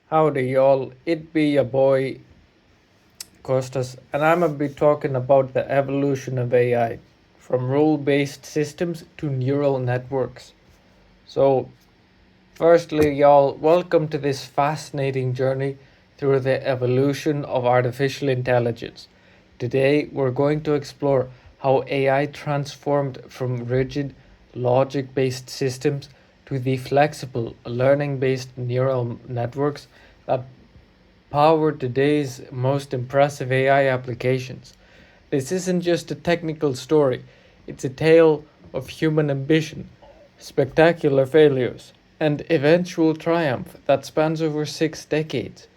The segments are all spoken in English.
Howdy, y'all. It be your boy Costas, and I'm gonna be talking about the evolution of AI from rule based systems to neural networks. So, firstly, y'all, welcome to this fascinating journey through the evolution of artificial intelligence. Today, we're going to explore how AI transformed from rigid, logic based systems to the flexible, learning based neural networks that power today's most impressive AI applications. This isn't just a technical story, it's a tale of human ambition, spectacular failures, and eventual triumph that spans over 6 decades.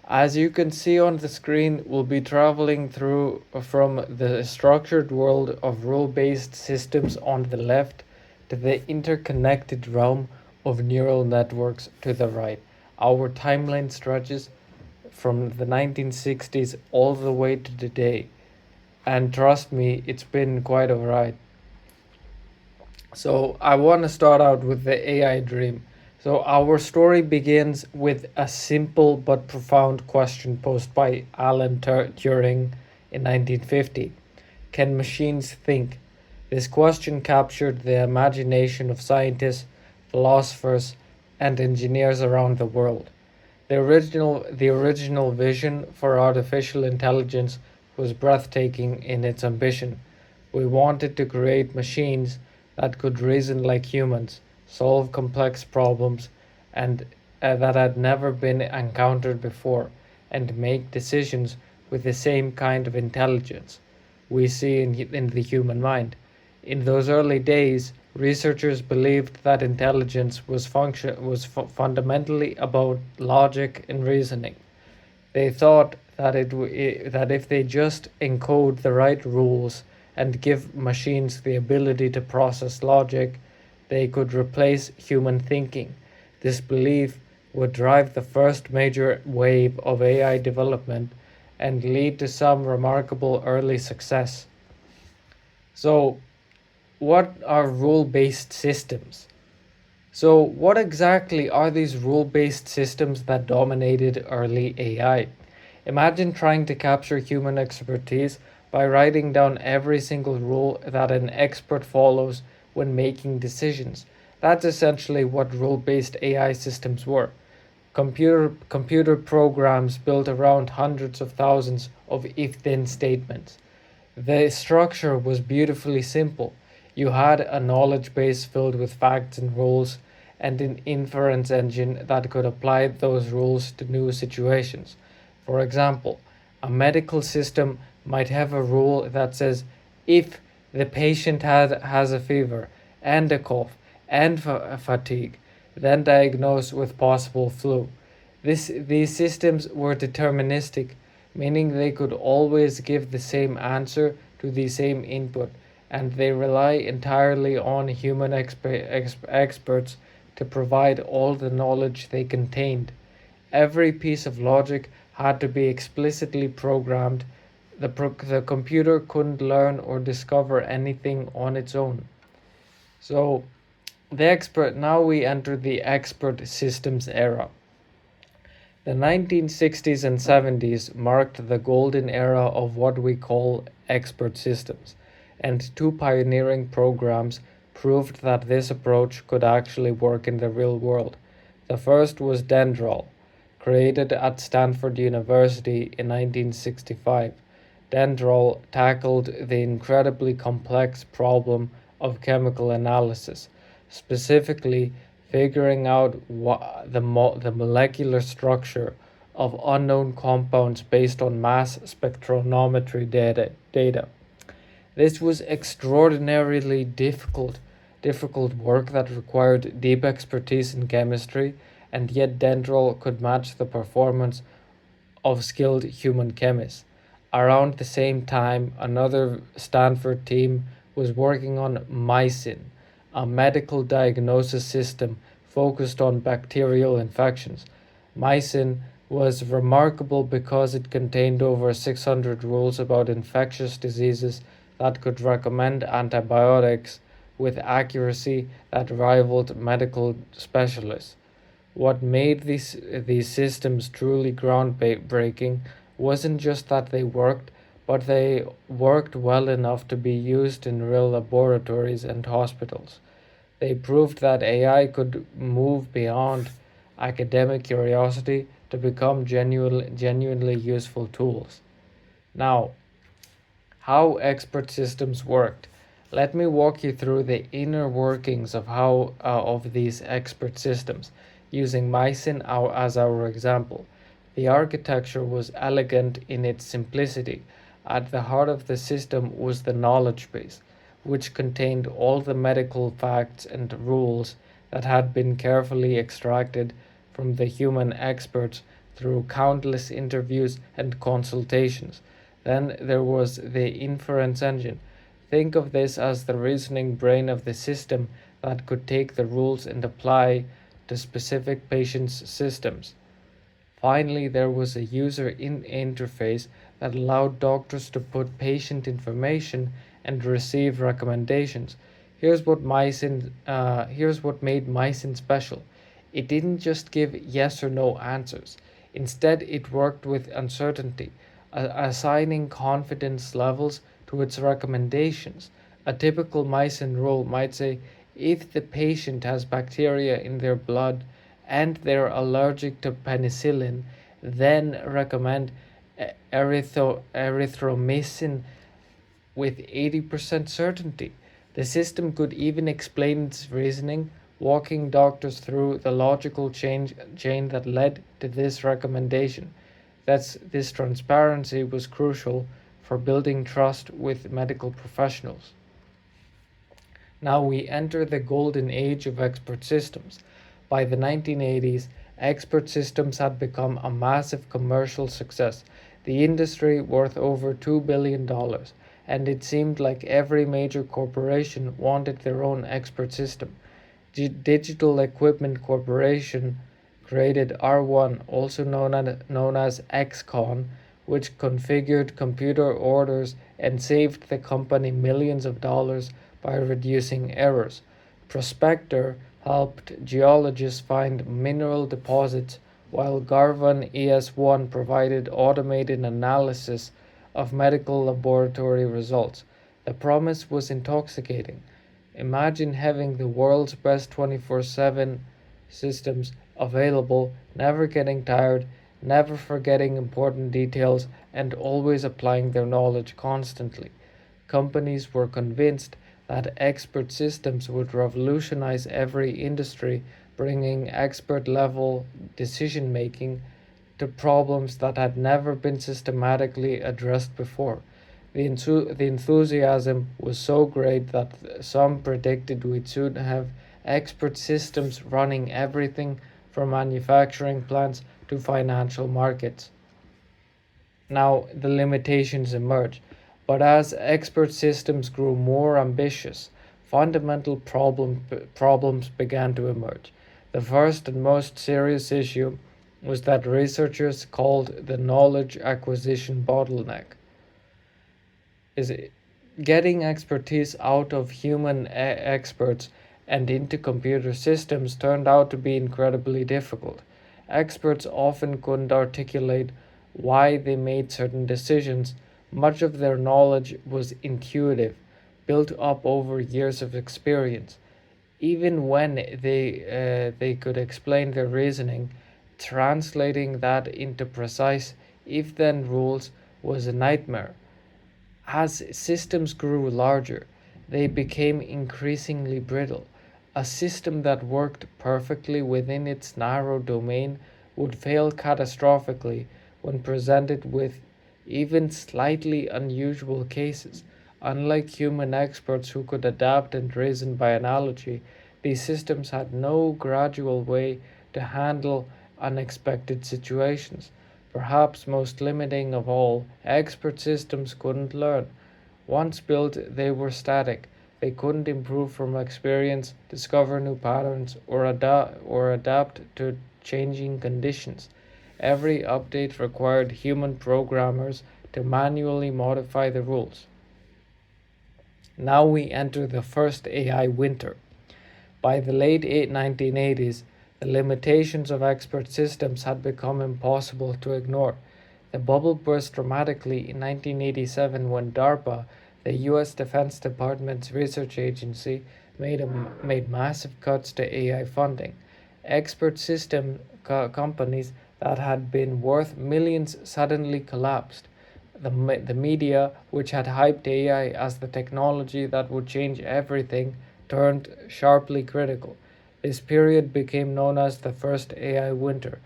As you can see on the screen, we'll be traveling through from the structured world of rule based systems on the left to the interconnected realm of neural networks to the right. Our timeline stretches from the 1960s all the way to today. And trust me, it's been quite a ride. So, I want to start out with the AI dream. So, our story begins with a simple but profound question posed by Alan Turing in 1950. Can machines think? This question captured the imagination of scientists, philosophers, and engineers around the world. The original vision for artificial intelligence was breathtaking in its ambition. We wanted to create machines that could reason like humans, solve complex problems and that had never been encountered before, and make decisions with the same kind of intelligence we see in the human mind. In those early days, researchers believed that intelligence fundamentally about logic and reasoning. They thought that that if they just encode the right rules and give machines the ability to process logic, they could replace human thinking. This belief would drive the first major wave of AI development and lead to some remarkable early success. So, what are rule based systems? So, what exactly are these rule based systems that dominated early AI? Imagine trying to capture human expertise by writing down every single rule that an expert follows when making decisions. That's essentially what rule based AI systems were. Computer programs built around hundreds of thousands of if then statements. The structure was beautifully simple. You had a knowledge base filled with facts and rules, and an inference engine that could apply those rules to new situations. For example, a medical system might have a rule that says if the patient has a fever and a cough and fatigue, then diagnose with possible flu. These systems were deterministic, meaning they could always give the same answer to the same input, and they rely entirely on human experts to provide all the knowledge they contained. Every piece of logic had to be explicitly programmed. The computer couldn't learn or discover anything on its own. So, now we enter the expert systems era. The 1960s and 70s marked the golden era of what we call expert systems, and two pioneering programs proved that this approach could actually work in the real world. The first was Dendrol, created at Stanford University in 1965. Dendrol tackled the incredibly complex problem of chemical analysis, specifically figuring out the molecular structure of unknown compounds based on mass spectrometry data. This was extraordinarily difficult work that required deep expertise in chemistry, and yet Dendrol could match the performance of skilled human chemists. Around the same time, another Stanford team was working on Mycin, a medical diagnosis system focused on bacterial infections. Mycin was remarkable because it contained over 600 rules about infectious diseases that could recommend antibiotics with accuracy that rivaled medical specialists. What made these systems truly groundbreaking wasn't just that they worked, but they worked well enough to be used in real laboratories and hospitals. They proved that AI could move beyond academic curiosity to become genuinely useful tools. Now, how expert systems worked. Let me walk you through the inner workings of how of these expert systems, using Mycin as our example. The architecture was elegant in its simplicity. At the heart of the system was the knowledge base, which contained all the medical facts and rules that had been carefully extracted from the human experts through countless interviews and consultations. Then there was the inference engine. Think of this as the reasoning brain of the system that could take the rules and apply to specific patients' systems. Finally, there was a user interface that allowed doctors to put patient information and receive recommendations. Here's what made Mycin special. It didn't just give yes or no answers. Instead, it worked with uncertainty, assigning confidence levels to its recommendations. A typical Mycin rule might say if the patient has bacteria in their blood and they're allergic to penicillin, then recommend erythromycin with 80% certainty. The system could even explain its reasoning, walking doctors through the logical chain that led to this recommendation. This transparency was crucial for building trust with medical professionals. Now we enter the golden age of expert systems. By the 1980s, expert systems had become a massive commercial success, the industry worth over $2 billion, and it seemed like every major corporation wanted their own expert system. Digital Equipment Corporation created R1, also known as XCON, which configured computer orders and saved the company millions of dollars by reducing errors. Prospector helped geologists find mineral deposits, while Garvan ES1 provided automated analysis of medical laboratory results. The promise was intoxicating. Imagine having the world's best 24/7 systems available, never getting tired, never forgetting important details, and always applying their knowledge constantly. Companies were convinced that expert systems would revolutionize every industry, bringing expert level decision making to problems that had never been systematically addressed before. The enthusiasm was so great that some predicted we'd soon have expert systems running everything from manufacturing plants to financial markets. Now, the limitations emerge, but as expert systems grew more ambitious, problems began to emerge. The first and most serious issue was that researchers called the knowledge acquisition bottleneck. Is it getting expertise out of human experts and into computer systems turned out to be incredibly difficult. Experts often couldn't articulate why they made certain decisions. Much of their knowledge was intuitive, built up over years of experience. Even when they could explain their reasoning, translating that into precise if then rules was a nightmare. As systems grew larger, they became increasingly brittle. A system that worked perfectly within its narrow domain would fail catastrophically when presented with even slightly unusual cases. Unlike human experts who could adapt and reason by analogy, these systems had no gradual way to handle unexpected situations. Perhaps most limiting of all, expert systems couldn't learn. Once built, they were static. They couldn't improve from experience, discover new patterns, or adapt to changing conditions. Every update required human programmers to manually modify the rules. Now we enter the first AI winter. By the late 1980s, The limitations of expert systems had become impossible to ignore. The bubble burst dramatically in 1987 when DARPA, the US Defense Department's research agency, made massive cuts to AI funding. Expert system companies that had been worth millions suddenly collapsed. The media, which had hyped AI as the technology that would change everything, turned sharply critical. This period became known as the first AI winter,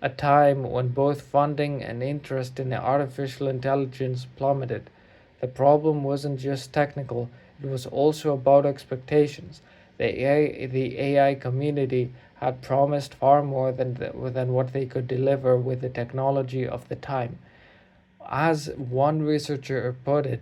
a time when both funding and interest in artificial intelligence plummeted. The problem wasn't just technical, it was also about expectations. The AI community had promised far more than what they could deliver with the technology of the time. As one researcher put it,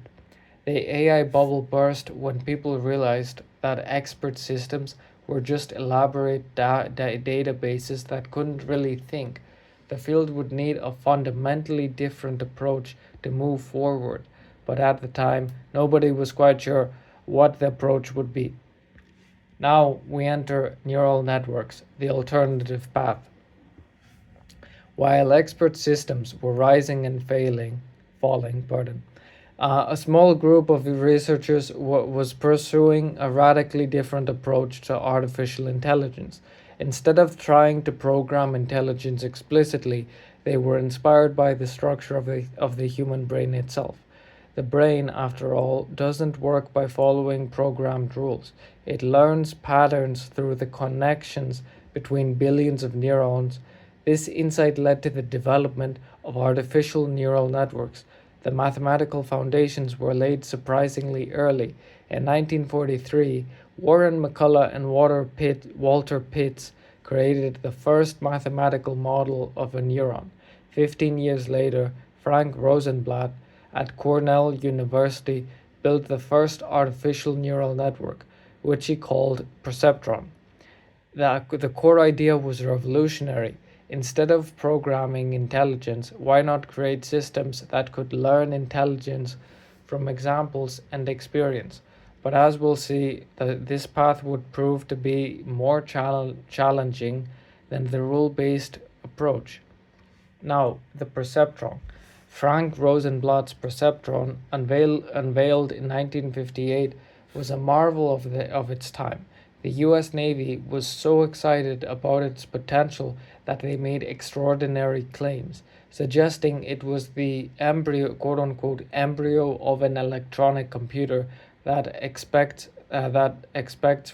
the AI bubble burst when people realized that expert systems were just elaborate databases that couldn't really think. The field would need a fundamentally different approach to move forward, but at the time, nobody was quite sure what the approach would be. Now we enter neural networks, the alternative path. While expert systems were rising and falling, a small group of researchers was pursuing a radically different approach to artificial intelligence. Instead of trying to program intelligence explicitly, they were inspired by the structure of the human brain itself. The brain, after all, doesn't work by following programmed rules. It learns patterns through the connections between billions of neurons. This insight led to the development of artificial neural networks. The mathematical foundations were laid surprisingly early. In 1943, Warren McCulloch and Walter Pitts created the first mathematical model of a neuron. 15 years later, Frank Rosenblatt at Cornell University built the first artificial neural network, which he called perceptron. The core idea was revolutionary. Instead of programming intelligence, why not create systems that could learn intelligence from examples and experience? But as we'll see, this path would prove to be more challenging than the rule based approach. Now, the perceptron. Frank Rosenblatt's perceptron, unveiled in 1958, was a marvel of its time. The US Navy was so excited about its potential that they made extraordinary claims, suggesting it was the embryo, quote unquote, embryo of an electronic computer that expects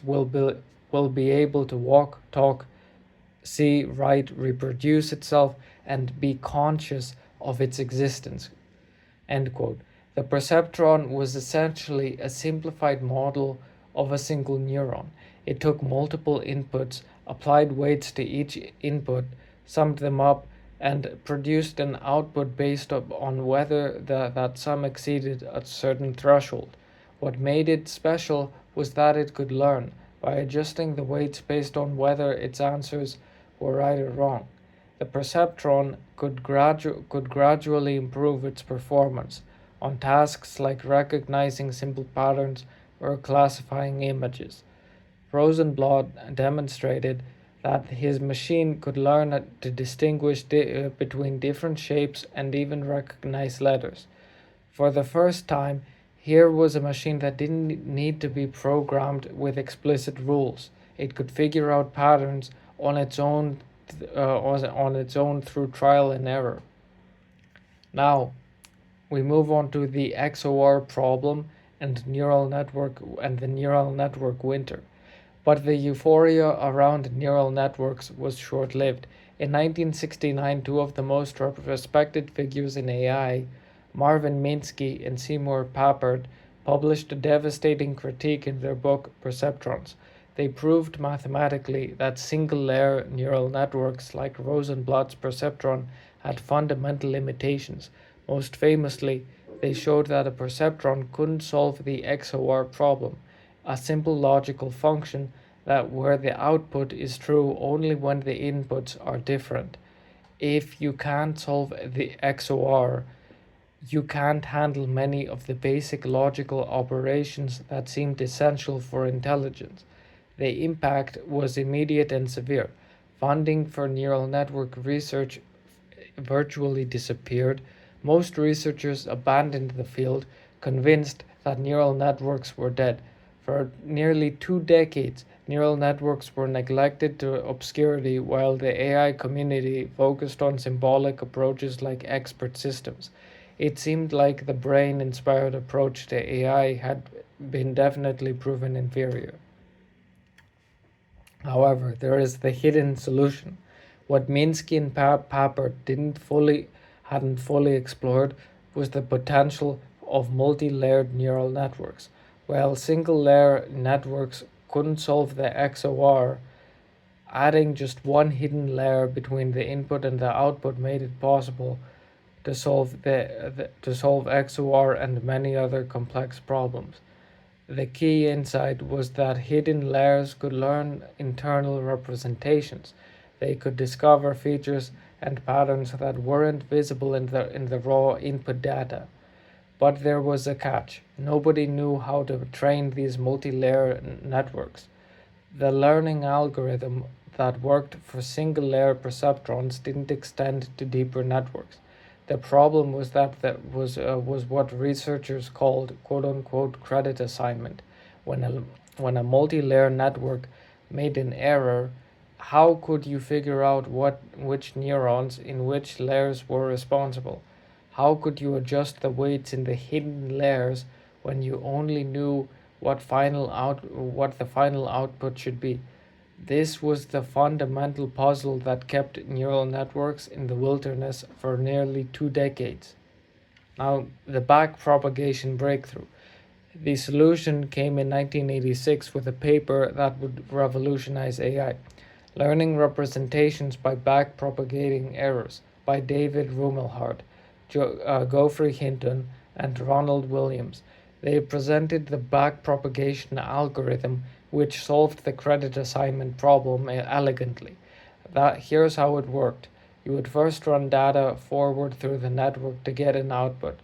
will be able to walk, talk, see, write, reproduce itself, and be conscious of its existence. End quote. The perceptron was essentially a simplified model of a single neuron. It took multiple inputs, applied weights to each input, summed them up, and produced an output based on whether that sum exceeded a certain threshold. What made it special was that it could learn by adjusting the weights based on whether its answers were right or wrong. The perceptron could gradually improve its performance on tasks like recognizing simple patterns or classifying images. Rosenblatt demonstrated that his machine could learn to distinguish between different shapes and even recognize letters. For the first time, here was a machine that didn't need to be programmed with explicit rules. It could figure out patterns on its own through trial and error. Now, we move on to the XOR problem and the neural network winter. But the euphoria around neural networks was short-lived. In 1969, two of the most respected figures in AI, Marvin Minsky and Seymour Papert, published a devastating critique in their book Perceptrons. They proved mathematically that single-layer neural networks like Rosenblatt's perceptron had fundamental limitations. Most famously, they showed that a perceptron couldn't solve the XOR problem, a simple logical function that where the output is true only when the inputs are different. If you can't solve the XOR, you can't handle many of the basic logical operations that seemed essential for intelligence. The impact was immediate and severe. Funding for neural network research virtually disappeared. Most researchers abandoned the field, convinced that neural networks were dead. For nearly 2 decades, neural networks were neglected to obscurity while the AI community focused on symbolic approaches like expert systems. It seemed like the brain inspired approach to AI had been definitely proven inferior. However, there is the hidden solution. What Minsky and Papert hadn't fully explored was the potential of multi-layered neural networks. While single-layer networks couldn't solve the XOR, adding just one hidden layer between the input and the output made it possible to solve XOR and many other complex problems. The key insight was that hidden layers could learn internal representations. They could discover features and patterns that weren't visible in the raw input data. But there was a catch. Nobody knew how to train these multi-layer networks. The learning algorithm that worked for single-layer perceptrons didn't extend to deeper networks. The problem was was what researchers called "quote unquote" credit assignment. When a multi-layer network made an error, how could you figure out which neurons in which layers were responsible? How could you adjust the weights in the hidden layers when you only knew what the final output should be? This was the fundamental puzzle that kept neural networks in the wilderness for nearly 2 decades. Now, the backpropagation breakthrough. The solution came in 1986 with a paper that would revolutionize AI. Learning Representations by Backpropagating Errors by David Rumelhart, Geoffrey Hinton, and Ronald Williams. They presented the backpropagation algorithm which solved the credit assignment problem elegantly. Here's how it worked. You would first run data forward through the network to get an output,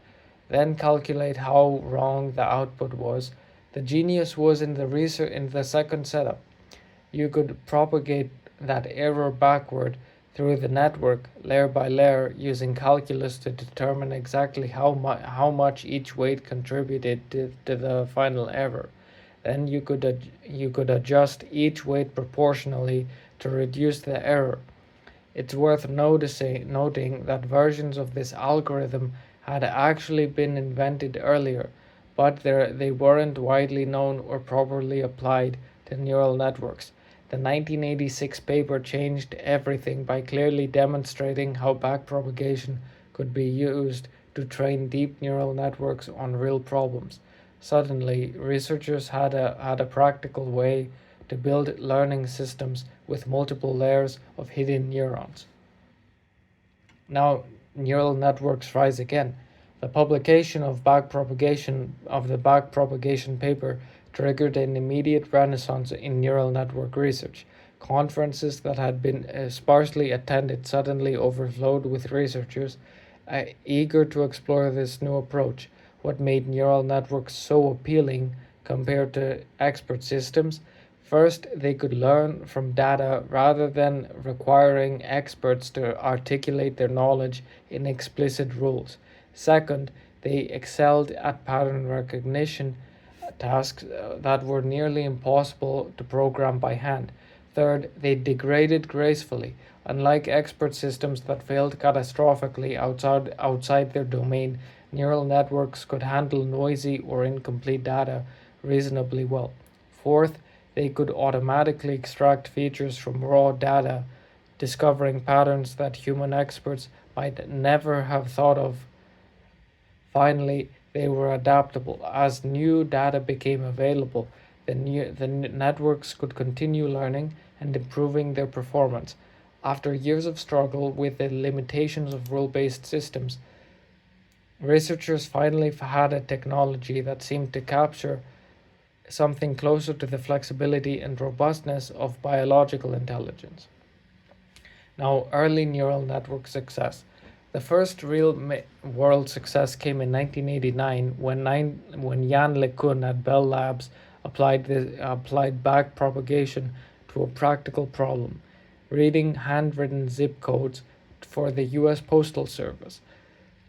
then calculate how wrong the output was. The genius was in the second setup. You could propagate that error backward through the network layer by layer using calculus to determine exactly how much each weight contributed to the final error. Then you could adjust each weight proportionally to reduce the error. It's worth noting that versions of this algorithm had actually been invented earlier, but they weren't widely known or properly applied to neural networks. The 1986 paper changed everything by clearly demonstrating how backpropagation could be used to train deep neural networks on real problems. Suddenly, researchers had a practical way to build learning systems with multiple layers of hidden neurons. Now, neural networks rise again. The publication of the backpropagation paper triggered an immediate renaissance in neural network research. Conferences that had been sparsely attended suddenly overflowed with researchers eager to explore this new approach. What made neural networks so appealing compared to expert systems? First, they could learn from data rather than requiring experts to articulate their knowledge in explicit rules. Second, they excelled at pattern recognition tasks that were nearly impossible to program by hand. Third, they degraded gracefully. Unlike expert systems that failed catastrophically outside their domain, neural networks could handle noisy or incomplete data reasonably well. Fourth, they could automatically extract features from raw data, discovering patterns that human experts might never have thought of. Finally, they were adaptable. As new data became available, the networks could continue learning and improving their performance. After years of struggle with the limitations of rule-based systems, researchers finally had a technology that seemed to capture something closer to the flexibility and robustness of biological intelligence. Now, early neural network success. The first real world success came in 1989 when Jan LeCun at Bell Labs applied backpropagation to a practical problem. reading handwritten zip codes for the US Postal Service.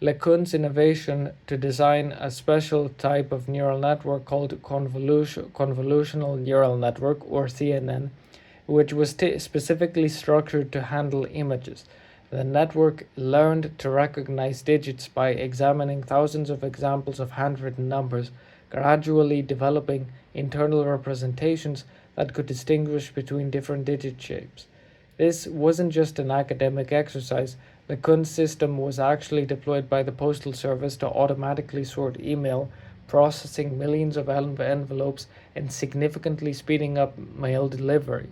LeCun's innovation to design a special type of neural network called convolutional neural network, or CNN, which was specifically structured to handle images. The network learned to recognize digits by examining thousands of examples of handwritten numbers, gradually developing internal representations that could distinguish between different digit shapes. This wasn't just an academic exercise. The Kunz system was actually deployed by the Postal Service to automatically sort email, processing millions of envelopes and significantly speeding up mail delivery.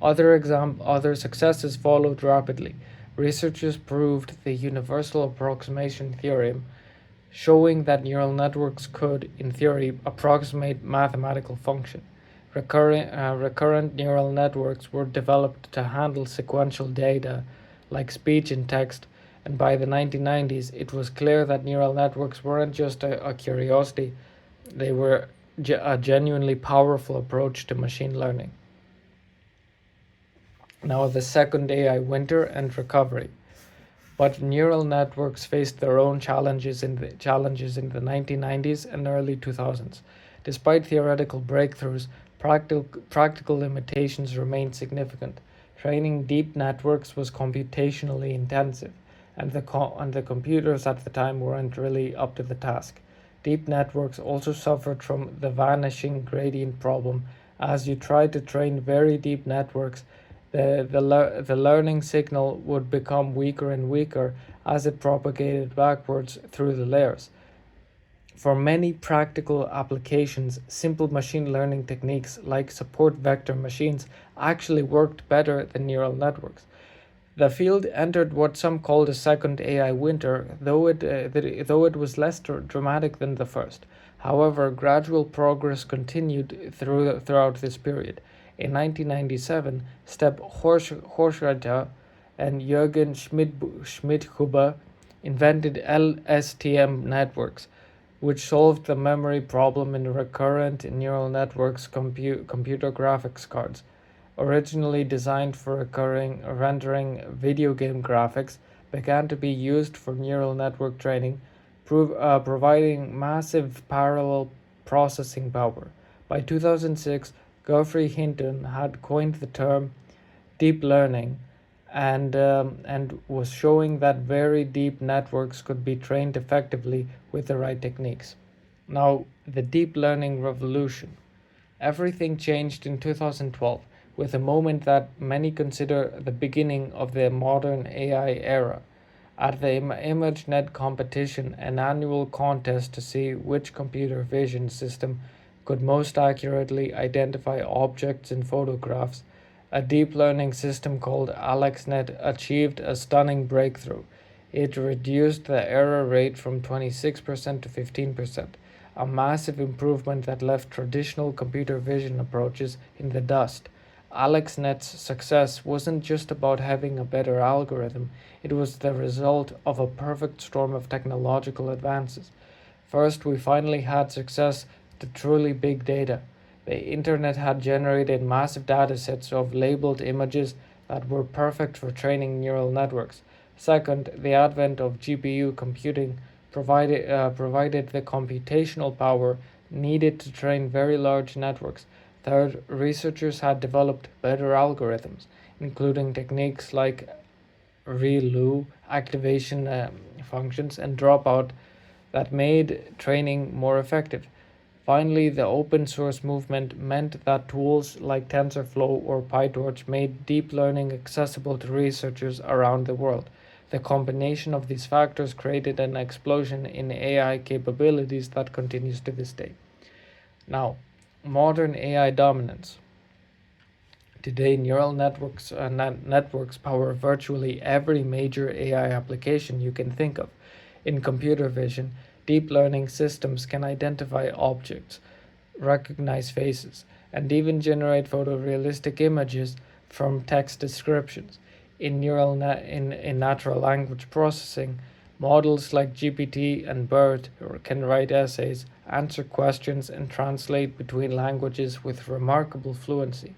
Other successes followed rapidly. Researchers proved the universal approximation theorem, showing that neural networks could, in theory, approximate mathematical function. Recurrent neural networks were developed to handle sequential data like speech and text, and by the 1990s, it was clear that neural networks weren't just a curiosity, they were a genuinely powerful approach to machine learning. Now, the second AI winter and recovery. But neural networks faced their own challenges in the 1990s and early 2000s. Despite theoretical breakthroughs, practical limitations remained significant. Training deep networks was computationally intensive, and the computers at the time weren't really up to the task. Deep networks also suffered from the vanishing gradient problem. As you tried to train very deep networks, the learning signal would become weaker and weaker as it propagated backwards through the layers. For many practical applications, simple machine learning techniques like support vector machines actually worked better than neural networks. The field entered what some called a second AI winter, though it was less dramatic than the first. However, gradual progress continued throughout this period. In 1997, Steb Hochreiter and Jürgen Schmidhuber invented LSTM networks, which solved the memory problem in recurrent neural networks computer graphics cards. Originally designed for rendering video game graphics, began to be used for neural network training, providing massive parallel processing power. By 2006, Geoffrey Hinton had coined the term deep learning and was showing that very deep networks could be trained effectively with the right techniques. Now, the deep learning revolution. Everything changed in 2012 with a moment that many consider the beginning of the modern AI era. At the ImageNet competition, an annual contest to see which computer vision system could most accurately identify objects in photographs, a deep learning system called AlexNet achieved a stunning breakthrough. It reduced the error rate from 26% to 15%, a massive improvement that left traditional computer vision approaches in the dust. AlexNet's success wasn't just about having a better algorithm, it was the result of a perfect storm of technological advances. First, we finally had success to truly big data. The internet had generated massive datasets of labeled images that were perfect for training neural networks. Second, the advent of GPU computing provided the computational power needed to train very large networks. Third, researchers had developed better algorithms, including techniques like ReLU, activation functions, and dropout that made training more effective. Finally, the open source movement meant that tools like TensorFlow or PyTorch made deep learning accessible to researchers around the world. The combination of these factors created an explosion in AI capabilities that continues to this day. Now, modern AI dominance. Today, neural networks power virtually every major AI application you can think of. In computer vision, deep learning systems can identify objects, recognize faces, and even generate photorealistic images from text descriptions. In natural language processing, models like GPT and BERT can write essays, answer questions, and translate between languages with remarkable fluency.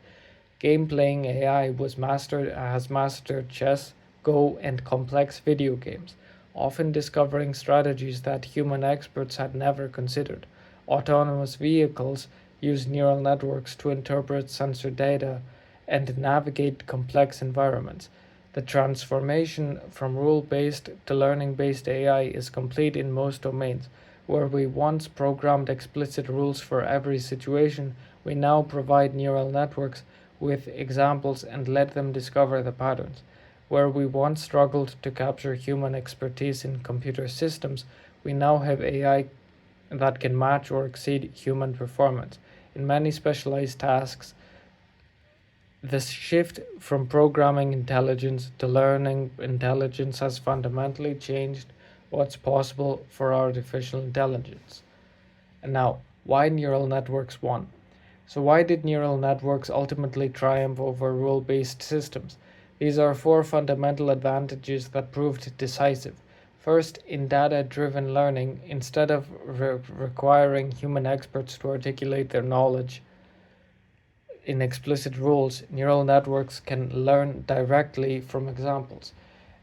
Game playing AI has mastered chess, Go, and complex video games, often discovering strategies that human experts had never considered. Autonomous vehicles use neural networks to interpret sensor data and navigate complex environments. The transformation from rule based to learning based AI is complete in most domains. Where we once programmed explicit rules for every situation, we now provide neural networks with examples and let them discover the patterns. Where we once struggled to capture human expertise in computer systems, we now have AI that can match or exceed human performance. In many specialized tasks, the shift from programming intelligence to learning intelligence has fundamentally changed what's possible for artificial intelligence. And now, why neural networks won? So, why did neural networks ultimately triumph over rule based systems? These are four fundamental advantages that proved decisive. First, in data driven learning, instead of requiring human experts to articulate their knowledge in explicit rules, neural networks can learn directly from examples.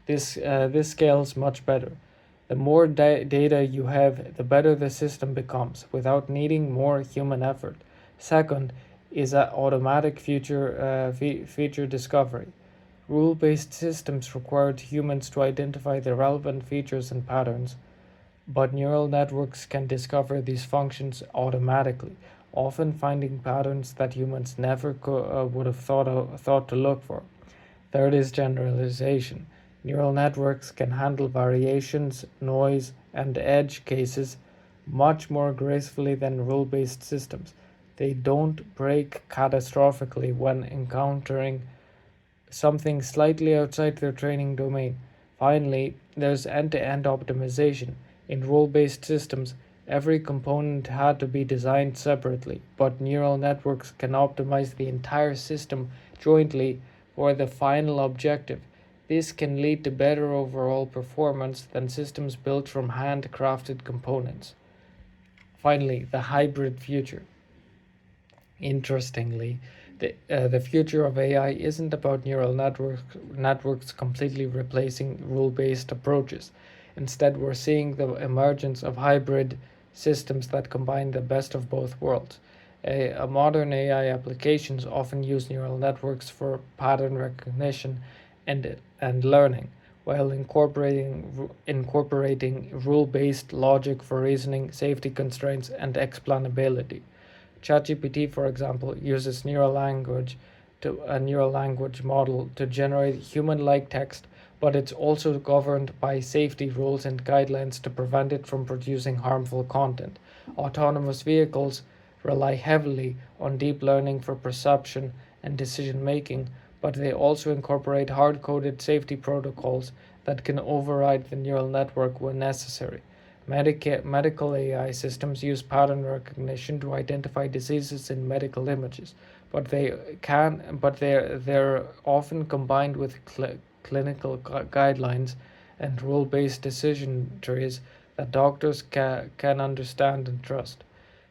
This scales much better. The more data you have, the better the system becomes, without needing more human effort. Second is automatic feature discovery. Rule-based systems required humans to identify the relevant features and patterns, but neural networks can discover these functions automatically, often finding patterns that humans never would have thought to look for. Third is generalization. Neural networks can handle variations, noise, and edge cases much more gracefully than rule based systems. They don't break catastrophically when encountering something slightly outside their training domain. Finally, there's end to end optimization. In rule based systems, every component had to be designed separately, but neural networks can optimize the entire system jointly for the final objective. This can lead to better overall performance than systems built from handcrafted components. Finally, the hybrid future. Interestingly, the future of AI isn't about networks completely replacing rule-based approaches. Instead, we're seeing the emergence of hybrid systems that combine the best of both worlds. Modern AI applications often use neural networks for pattern recognition and learning, while incorporating rule-based logic for reasoning, safety constraints, and explainability. ChatGPT, for example, uses a neural language model to generate human-like text, but it's also governed by safety rules and guidelines to prevent it from producing harmful content. Autonomous vehicles rely heavily on deep learning for perception and decision making, but they also incorporate hard-coded safety protocols that can override the neural network when necessary. Medical AI systems use pattern recognition to identify diseases in medical images, but they're often combined with clinical guidelines and rule-based decision trees that doctors can understand and trust.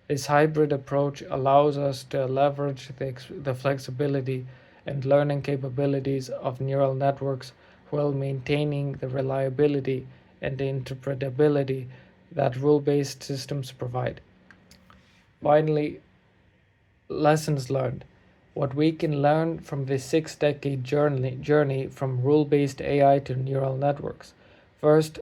This hybrid approach allows us to leverage the flexibility and learning capabilities of neural networks while maintaining the reliability and the interpretability that rule-based systems provide. Finally, lessons learned. What we can learn from this 6 decade journey from rule based AI to neural networks. First,